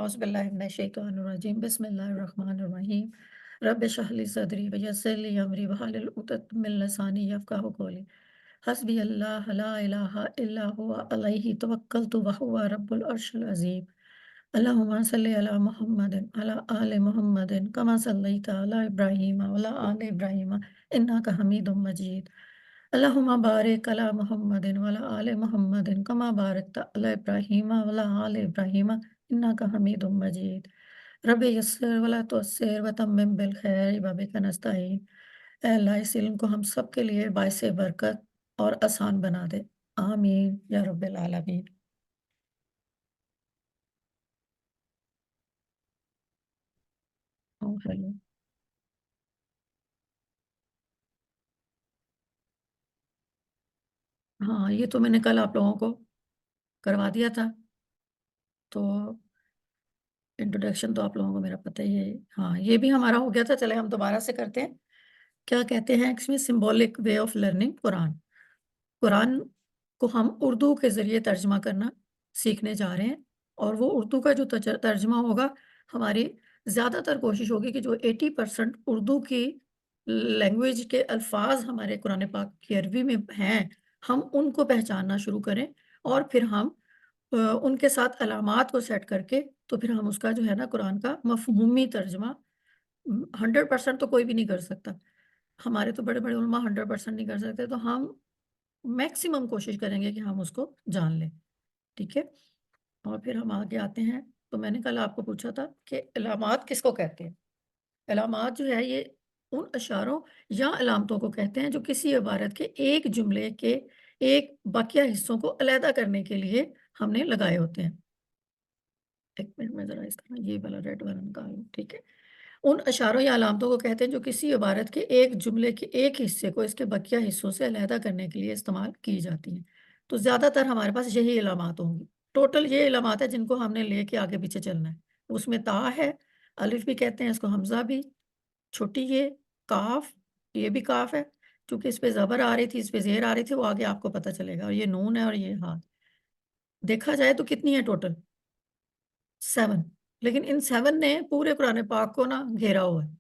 औज़ुबिल्लाहिमिनश्शैतानिर्रजीम बिस्मिल्लाहिर्रहमानिर्रहीम रब्बि इश्रह ली सदरी व यस्सिर ली अमरी वहलुल उक़दतम मिन लिसानी यफ़क़हू क़ौली हस्बियल्लाहु ला इलाहा इल्ला हुवा अलैहि तवक्कलतु व हुवा रब्बुल अर्शिल अज़ीम अल्लाहुम्मा सल्लि अला मुहम्मदिन अला आलि मुहम्मदिन कमा सल्लैता अला इब्राहीम व अला आलि इब्राहीम इन्नका हमीदुम मजीद अल्लाहुम्मा बारिक अला मुहम्मदिन व अला आलि मुहम्मदिन कमा बारकता अला इब्राहीम व अला आलि इब्राहीम इन्नका हमीदुम मजीद रब्बि यस्सिर वला तुअस्सिर व तम्मिम बिल खैर व बिका नस्तईन। ऐ अल्लाह इस इल्म को हम सब के लिए बाइस बरकत और आसान बना दे। आमीन या रब्बिल आलमीन। हेलो। हाँ, ये तो मैंने कल आप लोगों को करवा दिया था, तो इंट्रोडक्शन तो आप लोगों को मेरा पता ही है। हाँ, ये भी हमारा हो गया था, चले हम दोबारा से करते हैं। क्या कहते हैं इसमें symbolic way of learning Quran. Quran को हम उर्दू के ज़रिए तर्जुमा करना सीखने जा रहे हैं और वो उर्दू का जो तर्जुमा होगा, हमारी ज़्यादातर कोशिश होगी कि जो 80% उर्दू की लैंग्वेज के अल्फाज़ हमारे कुरान पाक की अरबी में हैं, हम उनको पहचानना शुरू करें और फिर हम उनके साथ अलामात को सेट करके, तो फिर हम उसका जो है ना कुरान का मफ़हूमी तर्जुमा 100% तो कोई भी नहीं कर सकता। हमारे तो बड़े-बड़े उलमा 100% नहीं कर सकते, तो हम मैक्सिमम कोशिश करेंगे कि हम उसको जान लें, ठीक है? और फिर हम आगे आते हैं, तो मैंने कल आपको पूछा था कि अलामात किसको कहते हैं? अलामात जो है ये उन इशारों या अलामतों को कहते हैं जो किसी इबारत के एक जुमले के एक बाकिया हिस्सों को अलहदा करने के लिए हमने लगाए होते हैं। 1 मिनट में ज़रा इसका ना ये वाला रेड वाला निकाल लूँ, ठीक है? उन इशारों या अलामतों को कहते हैं जो किसी इबारत के एक जुमले के एक हिस्से को इसके बकिया हिस्सों से अलहदा करने के लिए इस्तेमाल की जाती हैं। तो ज़्यादातर हमारे पास यही अलामात होंगी। टोटल ये अलामात है जिनको हमने लेके आगे पीछे चलना है। उसमें ता है, अलिफ भी कहते हैं इसको, हमज़ा भी, छोटी ये, काफ, ये भी काफ है। चूँकि इस पे ज़बर आ रही थी, इस पे ज़ेर आ रही थी, वो आगे आपको पता चलेगा और ये नून है और ये हाँ। देखा जाए तो कितनी है टोटल? 7। लेकिन इन 7 ने पूरे कुरान पाक को ना घेरा हुआ है।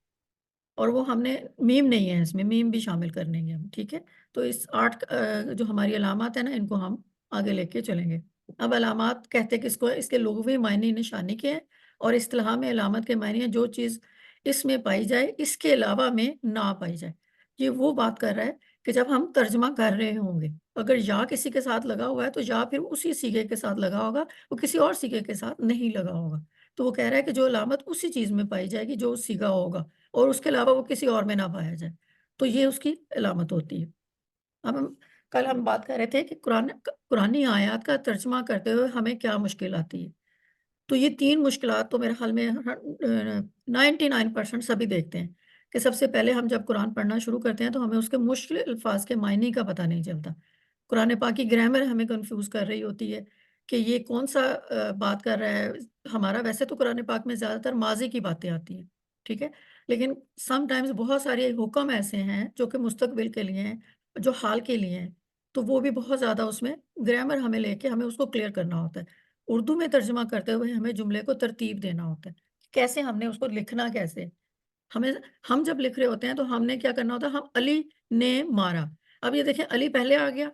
और वो हमने मीम नहीं है इसमें, मीम भी शामिल करनेंगे हम, ठीक है? तो इस 8 जो हमारी अलामात है ना, इनको हम आगे लेके चलेंगे। अब अलामात कहते किसको है? इसके लुग़वी मायने निशानी के हैं और इस्तिलाह में अलामत के मायने हैं जो चीज़ इसमें पाई जाए, इसके अलावा में ना पाई जाए। ये वो बात कर रहा है कि जब हम तर्जुमा कर रहे होंगे, अगर या किसी के साथ लगा हुआ है, तो या फिर उसी सीगे के साथ लगा होगा, वो किसी और सीगे के साथ नहीं लगा होगा। तो वो कह रहा है कि जो अलामत उसी चीज़ में पाई जाएगी जो सीगा होगा। और उसके अलावा वो किसी और में ना पाया जाए, तो ये उसकी अलामत होती है। अब हम कल हम बात कर रहे थे कि कुरानी आयत का तर्जुमा करते हुए हमें क्या मुश्किल आती है। तो ये 3 मुश्किलात तो मेरे ख़्याल में 99% सभी देखते हैं कि सबसे पहले हम जब कुरान पढ़ना शुरू करते हैं तो हमें उसके मुश्किल अल्फ़ाज़ के मायने का पता नहीं चलता। कुरान पाक की ग्रामर हमें कन्फ्यूज़ कर रही होती है कि ये कौन-सा बात कर रहा है। हमारा वैसे तो कुरान पाक में ज़्यादातर माज़ी की बातें आती हैं, ठीक है? लेकिन समटाइम्स बहुत सारे हुक्म ऐसे हैं जो कि मुस्तक़बिल के लिए हैं, जो हाल के लिए हैं, तो वो भी बहुत ज़्यादा उसमें ग्रामर हमें लेके हमें उसको क्लियर करना होता है। उर्दू में तर्जुमा करते हुए हमें जुमले को तरतीब देना होता है। कैसे हमने उसको लिखना कैसे? हमें हम जब लिख रहे होते हैं तो हमने क्या करना होता है, हम अली ने मारा। अब ये देखिए अली पहले आ गया,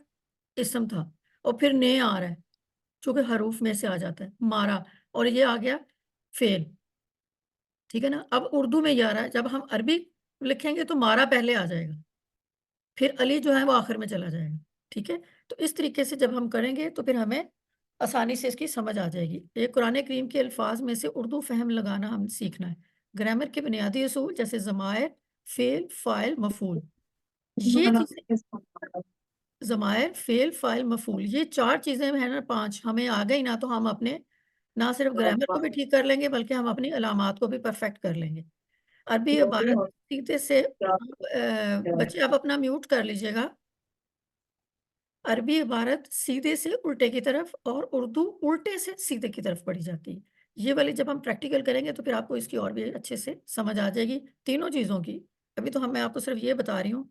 इस्म था और फिर ने आ रहा है, चूँकि हरूफ में से आ जाता है, मारा और ये आ गया फ़ेल, ठीक है ना? अब उर्दू में ये आ रहा है, जब हम अरबी लिखेंगे तो मारा पहले आ जाएगा, फिर अली जो है वो आखिर में चला जाएगा, ठीक है? तो इस तरीके से जब हम करेंगे तो फिर हमें आसानी से इसकी समझ आ जाएगी। ये कुरान करीम के अल्फाज में से उर्दू फ़हम लगाना हम सीखना है। ग्रामर के बुनियादी असूल जैसे ज़मायर, फ़ेल, फ़ाइल, मफ़ूल, ये चीज़ें ज़मायर, फ़ेल, फ़ाइल, मफ़ूल, ये 4 चीज़ें हैं ना, 5 हमें आ गई ना तो हम अपने ना सिर्फ़ ग्रामर को भी ठीक कर लेंगे बल्कि हम अपनी अलामात को भी परफ़ेक्ट कर लेंगे। अरबी इबारत सीधे से बच्चे आप अपना म्यूट कर लीजिएगा। अरबी इबारत सीधे से उल्टे की तरफ और उर्दू उल्टे से सीधे की तरफ पढ़ी जाती है। ये वाली जब हम प्रैक्टिकल करेंगे तो फिर आपको इसकी और भी अच्छे से समझ आ जाएगी, तीनों चीज़ों की। अभी तो मैं आपको सिर्फ़ ये बता रही हूँ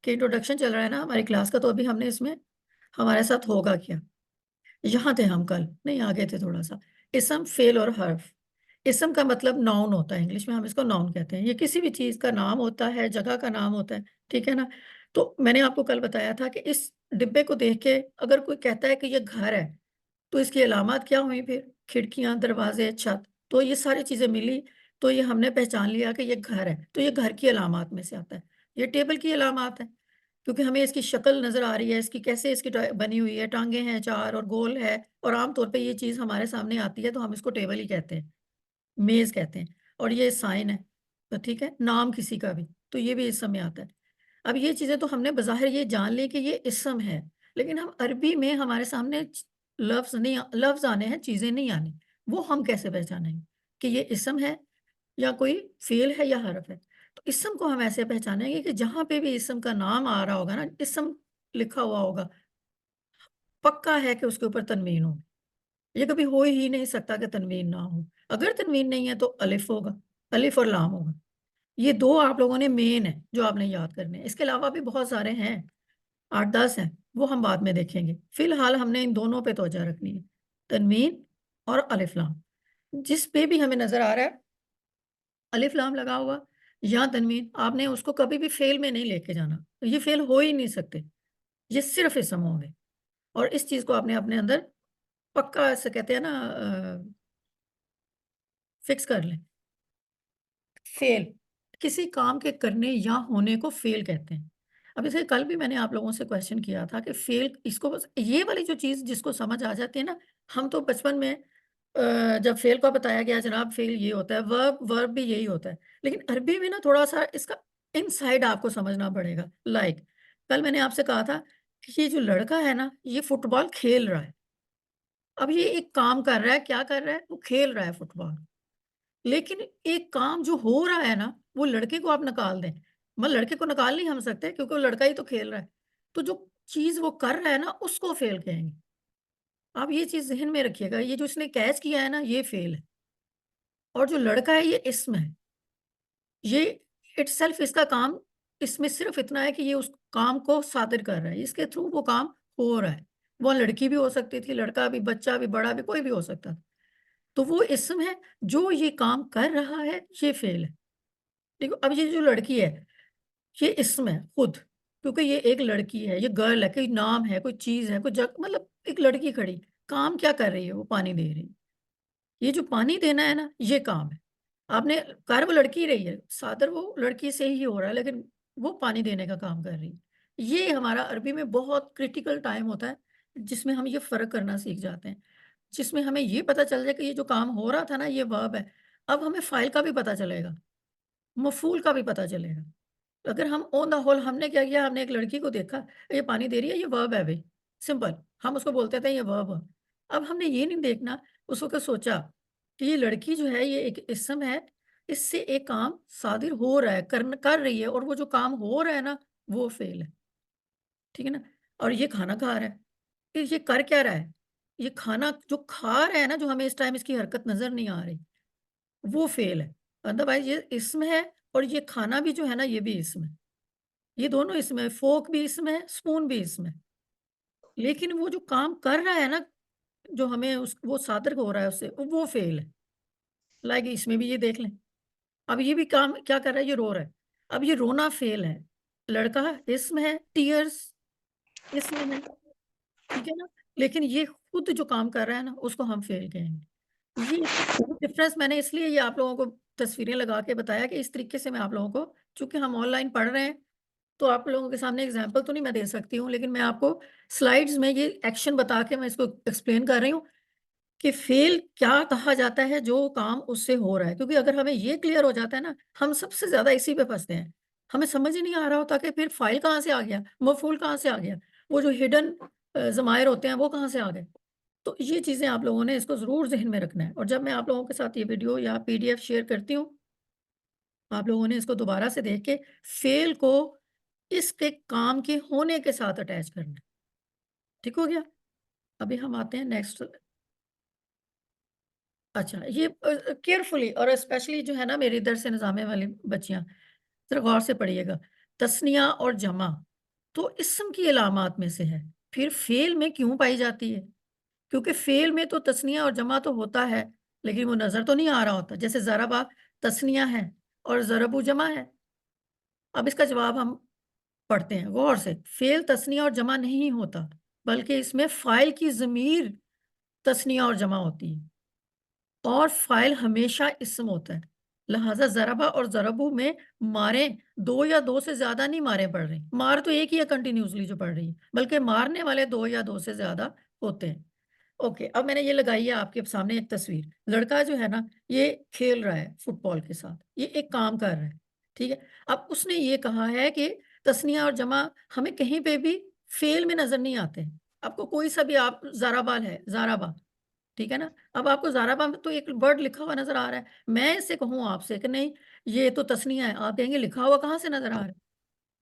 कि इंट्रोडक्शन चल रहा है ना हमारी क्लास का, तो अभी हमने इसमें हमारे साथ होगा क्या? यहाँ थे हम कल, नहीं आगे थे थोड़ा-सा। इस्म, फ़ेल और हर्फ़। इसम का मतलब नाउन होता है, इंग्लिश में हम इसको नाउन कहते हैं। ये किसी भी चीज़ का नाम होता है, जगह का नाम होता है, ठीक है ना? तो मैंने आपको कल बताया था कि इस डिब्बे को देख के अगर कोई कहता है कि ये घर है, तो इसकी अलामत क्या हुई फिर? खिड़कियाँ, दरवाज़े, छत, तो ये सारी चीज़ें मिली, तो ये हमने पहचान लिया कि ये घर है, तो ये घर की अलामात में से आता है। ये टेबल की अलामात है, क्योंकि हमें इसकी शक्ल नज़र आ रही है, इसकी कैसे इसकी बनी हुई है, टाँगें हैं 4 और गोल है और आम तौर पे ये चीज़ हमारे सामने आती है, तो हम इसको टेबल ही कहते हैं। मेज़ कहते हैं और ये साइन है, तो ठीक है, नाम किसी का भी, तो ये भी इस्म में आता है। अब ये चीज़ें तो हमने बज़ाहिर ये जान ली कि ये इस्म है, लेकिन हम अरबी में हमारे सामने लफ्ज़ आने हैं, चीज़ें नहीं आनी। वो हम कैसे पहचानेंगे कि ये इस्म है या कोई फ़ेल है या हर्फ़ है? तो इस्म को हम ऐसे पहचानेंगे कि जहाँ पे भी इस्म का नाम आ रहा होगा ना, इस्म लिखा हुआ होगा, पक्का है कि उसके ऊपर तनवीन हो। ये कभी हो ही नहीं सकता कि तनवीन ना हो। अगर तनवीन नहीं है तो अलिफ होगा, अलिफ और लाम होगा। ये 2 आप लोगों ने मेन है जो आपने याद करने हैं। इसके अलावा भी बहुत सारे हैं, 8-10 हैं, वो हम बाद में देखेंगे। फ़िलहाल हमने इन दोनों पे तवज्जो रखनी है, तनवीन और अलिफ लाम। जिस पे भी हमें नज़र आ रहा है अलिफ लाम लगा हुआ या तनवीन, आपने उसको कभी भी फ़ेल में नहीं लेके जाना। ये फ़ेल हो ही नहीं सकते, ये सिर्फ़ इस्म होंगे और इस चीज़ को आपने अपने अंदर पक्का ऐसे कहते हैं ना फ़िक्स कर लें। फ़ेल, किसी काम के करने या होने को फ़ेल कहते हैं। अब जैसे कल भी मैंने आप लोगों से क्वेश्चन किया था कि फ़ेल इसको बस ये वाली जो चीज़ जिसको समझ आ जाती है ना, हम तो बचपन में जब फ़ेल का बताया गया जनाब फ़ेल ये होता है, वर्ब भी यही होता है। लेकिन अरबी में ना थोड़ा-सा इसका इनसाइड आपको समझना पड़ेगा। लाइक कल मैंने आपसे कहा था कि ये जो लड़का है ना, ये फुटबॉल खेल रहा है। अब ये एक काम कर रहा है, क्या कर रहा है? वो खेल रहा है फुटबॉल। लेकिन एक काम जो हो रहा है ना, वो लड़के को आप निकाल दें, मतलब लड़के को निकाल नहीं हम सकते क्योंकि वो लड़का ही तो खेल रहा है। तो जो चीज़ वो कर रहा है ना, उसको फ़ेल कहेंगे। आप ये चीज़ ज़हन में रखिएगा, ये जो इसने कैच किया है ना, ये फ़ेल है और जो लड़का है, ये इसम है। ये इटसेल्फ इसका काम इसमें सिर्फ़ इतना है कि ये उस काम को सादिर कर रहा है, इसके थ्रू वो काम हो रहा है। वो लड़की भी हो सकती थी, लड़का भी, बच्चा भी, बड़ा भी, कोई भी हो सकता था। तो वो इसम है, जो ये काम कर रहा है, ये फ़ेल है। देखो, अब ये जो लड़की है, ये इसम है खुद, क्योंकि ये एक लड़की है, ये गर्ल है, कोई नाम है, कोई चीज़ है, कोई जग मतलब एक लड़की खड़ी, काम क्या कर रही है? वो पानी दे रही है। ये जो पानी देना है ना, ये काम है। आपने कर वो लड़की रही है, सादर वो लड़की से ही हो रहा है, लेकिन वो पानी देने का काम कर रही है। ये हमारा अरबी में बहुत क्रिटिकल टाइम होता है, जिसमें हम ये फ़र्क करना सीख जाते हैं। जिसमें हमें ये पता चल जाए कि ये जो काम हो रहा था ना, ये वर्ब है। अब हमें फ़ाइल का भी पता चलेगा, मफ़ूल का भी पता चलेगा। अगर हम ऑन द होल हमने क्या किया, हमने एक लड़की को देखा, ये पानी दे रही है, ये वर्ब है भई, सिंपल। हम उसको बोलते थे ये वर्ब है। अब हमने ये नहीं देखना, उस वक़्त सोचा कि ये लड़की जो है, ये एक इस्म है, इससे एक काम सादिर हो रहा है, कर रही है और वो जो काम हो रहा है ना, वो फ़ेल है, ठीक है ना? और ये खाना खा रहा है, फिर ये कर क्या रहा है? ये खाना जो खा रहा है ना, जो हमें इस टाइम इसकी हरकत नज़र नहीं आ रही, वो फ़ेल है। अदरवाइज़ ये इस्म है और ये खाना भी जो है ना, ये भी इस्म है। ये दोनों इसमें फ़ोर्क भी इसमें है, स्पून भी इसमें है। लेकिन वो जो काम कर रहा है ना, जो हमें उस वो सादर हो रहा है उससे, वो फ़ेल है। लाइक इसमें भी ये देख लें। अब ये भी काम क्या कर रहा है, ये रो रहा है। अब ये रोना फ़ेल है। लड़का इसम है, टीयर्स इसम है, ठीक है ना? लेकिन ये खुद जो काम कर रहा है ना, उसको हम फ़ेल कहेंगे। ये डिफ़रेंस मैंने इसलिए ये आप लोगों को तस्वीरें लगा के बताया कि इस तरीके से मैं आप लोगों को, चूँकि हम ऑनलाइन पढ़ रहे हैं, तो आप लोगों के सामने एग्ज़ाम्पल तो नहीं मैं दे सकती हूँ, लेकिन मैं आपको स्लाइड्स में ये एक्शन बता के मैं इसको एक्सप्लेन कर रही हूँ कि फ़ेल क्या कहा जाता है जो काम उससे हो रहा है। क्योंकि अगर हमें ये क्लियर हो जाता है ना, हम सबसे ज़्यादा इसी पे फँसते हैं। हमें समझ ही नहीं आ रहा होता कि फिर फ़ाइल कहाँ से आ गया, मफ़ऊल कहाँ से आ गया, वो जो हिडन ज़मायर होते हैं वो कहाँ से आ गए। तो ये चीज़ें आप लोगों ने इसको ज़रूर ज़हन में रखना है और जब मैं आप लोगों के साथ ये वीडियो या पीडीएफ शेयर करती हूँ, आप लोगों ने इसको दोबारा से देख के फ़ेल को इसके काम के होने के साथ अटैच करना है। ठीक हो गया? अभी हम आते हैं नेक्स्ट। अच्छा, ये केयरफुली और स्पेशली जो है ना मेरी दरस निज़ामे वाली बच्चियाँ, ज़रा गौर से पढ़िएगा। तस्निया और जमा तो इस्म की अलामात में से है, फिर फ़ेल में क्यों पाई जाती है? क्योंकि फ़ेल में तो तस्निया और जमा तो होता है, लेकिन वो नजर तो नहीं आ रहा होता। जैसे ज़रबा तस्निया है और ज़रबू जमा है। अब इसका जवाब हम पढ़ते हैं गौर से। फेल तस्निया और जमा नहीं होता, बल्कि इसमें फाइल की ज़मीर तस्निया और जमा होती है, और फाइल हमेशा इस्म होता है। लिहाजा ज़रबा और ज़रबू में मारे दो या दो से ज्यादा नहीं मारे पड़ रही। मार तो एक ही है कंटिन्यूसली जो पढ़ रही है, बल्कि मारने वाले दो या दो से ज्यादा होते हैं। ओके, अब मैंने ये लगाई है आपके सामने एक तस्वीर। लड़का जो है ना, ये खेल रहा है फुटबॉल के साथ, ये एक काम कर रहा है, ठीक है। अब उसने ये कहा है कि तस्निया और जमा हमें कहीं पे भी फेल में नजर नहीं आते हैं। आपको कोई सा भी, आप ज़ाराबाल है, ज़ाराबा, ठीक है ना। अब आपको ज़ाराबा में तो एक वर्ड लिखा हुआ नज़र आ रहा है। मैं इससे कहूँ आपसे कि नहीं ये तो तस्नीया है, आप कहेंगे लिखा हुआ कहाँ से नज़र आ रहा है?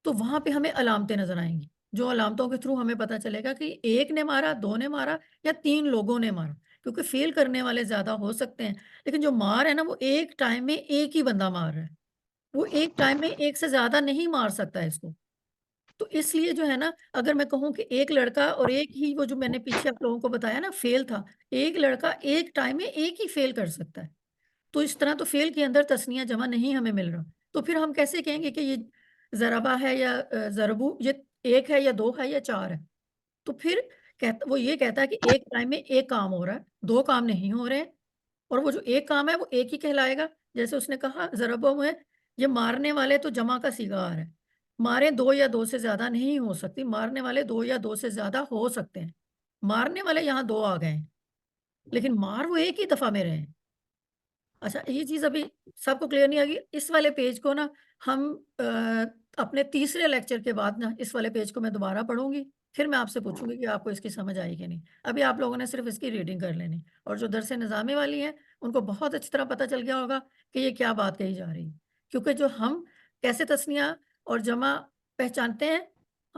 तो वहाँ पे हमें अलामतें नज़र आएँगी, जो अलामतों के थ्रू हमें पता चलेगा कि एक ने मारा, 2 ने मारा या 3 लोगों ने मारा। क्योंकि फ़ेल करने वाले ज़्यादा हो सकते हैं, लेकिन जो मार है ना वो एक टाइम में एक ही बंदा मार रहा है। वो एक टाइम में एक से ज़्यादा नहीं मार सकता है इसको। तो इसलिए जो है ना, अगर मैं कहूँ कि एक लड़का और एक ही, वो जो मैंने पीछे आप लोगों को बताया ना फ़ेल था, एक लड़का एक टाइम में एक ही फ़ेल कर सकता है। तो इस तरह तो फ़ेल के अंदर तस्निया जमा नहीं हमें मिल रहा। तो फिर हम कैसे कहेंगे कि ये ज़रबा है या ज़रबू, ये 1 है या 2 है या 4 है? तो फिर वो ये कहता है कि एक टाइम में एक काम हो रहा है, 2 काम नहीं हो रहे हैं, और वो जो एक काम है वो एक ही कहलाएगा। जैसे उसने कहा ज़रबों में ये मारने वाले तो जमा का सीगा आ रहा है। मारे 2 या 2 से ज़्यादा नहीं हो सकती, मारने वाले 2 या 2 से ज़्यादा हो सकते हैं। मारने वाले यहाँ 2 आ गए हैं, लेकिन मार वो एक ही दफ़ा में रहे हैं। अच्छा, ये चीज़ अभी सबको क्लियर नहीं होगी। इस वाले पेज को ना हम अपने तीसरे लेक्चर के बाद ना इस वाले पेज को मैं दोबारा पढ़ूँगी, फिर मैं आपसे पूछूँगी कि आपको इसकी समझ आई कि नहीं। अभी आप लोगों ने सिर्फ़ इसकी रीडिंग कर लेनी, और जो दरस निज़ामी वाली हैं, उनको बहुत अच्छी तरह पता चल गया होगा कि ये क्या बात कही जा रही है। क्योंकि जो हम कैसे तस्निया और जमा पहचानते हैं,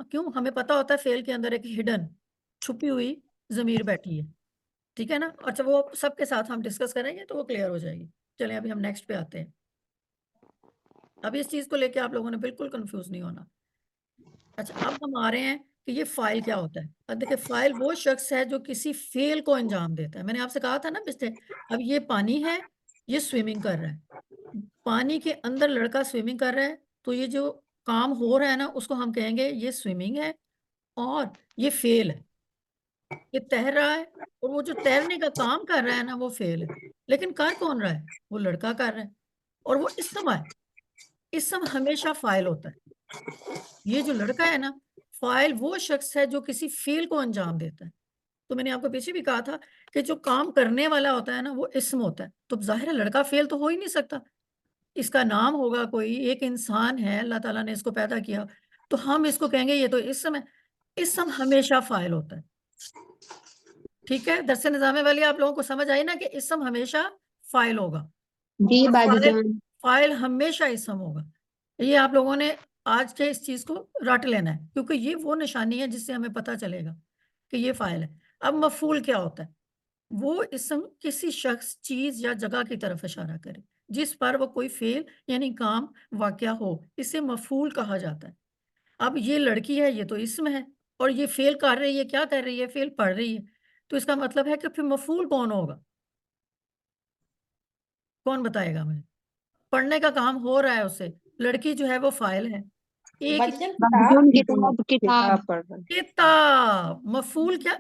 क्यों? हमें पता होता है फ़ेल के अंदर एक हिडन, छुपी हुई ज़मीर बैठी है। ठीक है ना? अच्छा, वो सबके साथ हम डिस्कस करेंगे तो वो क्लियर हो जाएगी। चलिए अभी हम नेक्स्ट पे आते हैं। अब इस चीज़ को लेके आप लोगों ने बिल्कुल कन्फ्यूज़ नहीं होना। अच्छा, अब हम आ रहे हैं कि ये फ़ाइल क्या होता है? अब देखिए, फ़ाइल वो शख्स है जो किसी फ़ेल को अंजाम देता है। मैंने आपसे कहा था ना पिछले, अब ये पानी है, ये स्विमिंग कर रहा है। पानी के अंदर लड़का स्विमिंग कर रहा है, तो ये जो काम हो रहा है ना उसको हम कहेंगे ये स्विमिंग है, और ये फ़ेल है। ये तैर रहा है, और वो जो तैरने का काम कर रहा है ना वो फ़ेल है। लेकिन कर कौन रहा है? वो लड़का कर रहा है, और वो इस्म है। इस्म हमेशा फ़ाइल होता है। ये जो लड़का है ना, फ़ाइल वो शख्स है जो किसी फ़ेल को अंजाम देता है। तो मैंने आपको पीछे भी कहा था कि जो काम करने वाला होता है ना वो इस्म होता है। तो ज़ाहिर है लड़का फ़ेल तो हो ही नहीं सकता। इसका नाम होगा कोई, एक इंसान है, अल्लाह ताला ने इसको पैदा किया, तो हम इसको कहेंगे ये तो इस्म है। इस्म हमेशा फ़ाइल होता है। ठीक है? दरस निज़ामे वाली आप लोगों को समझ आई ना कि इस्म हमेशा फ़ाइल होगा, जी और बाजी फ़ाइल जान। फ़ाइल हमेशा इस्म होगा। ये आप लोगों ने आज के इस चीज़ को रट लेना है, क्योंकि ये वो निशानी है जिससे हमें पता चलेगा कि ये फ़ाइल है। अब मफ़ऊल क्या होता है? वो इस्म किसी शख्स, चीज़ या जगह की तरफ इशारा करे, जिस पर वो कोई फ़ेल यानी काम वाक़या हो, इसे मफ़ऊल कहा जाता है। अब ये लड़की है, ये तो इस्म है, और ये फ़ेल कर रही है, क्या कर रही है? फ़ेल पढ़ रही है। तो इसका मतलब है कि फिर मफ़ऊल कौन होगा? कौन बताएगा मुझे? पढ़ने का काम हो रहा है उससे, लड़की जो है वो फ़ाइल है। एक बाजीजान बाजी किताब जान की किताब किताब पढ़ रहे हैं। किताब, मफ़ऊल क्या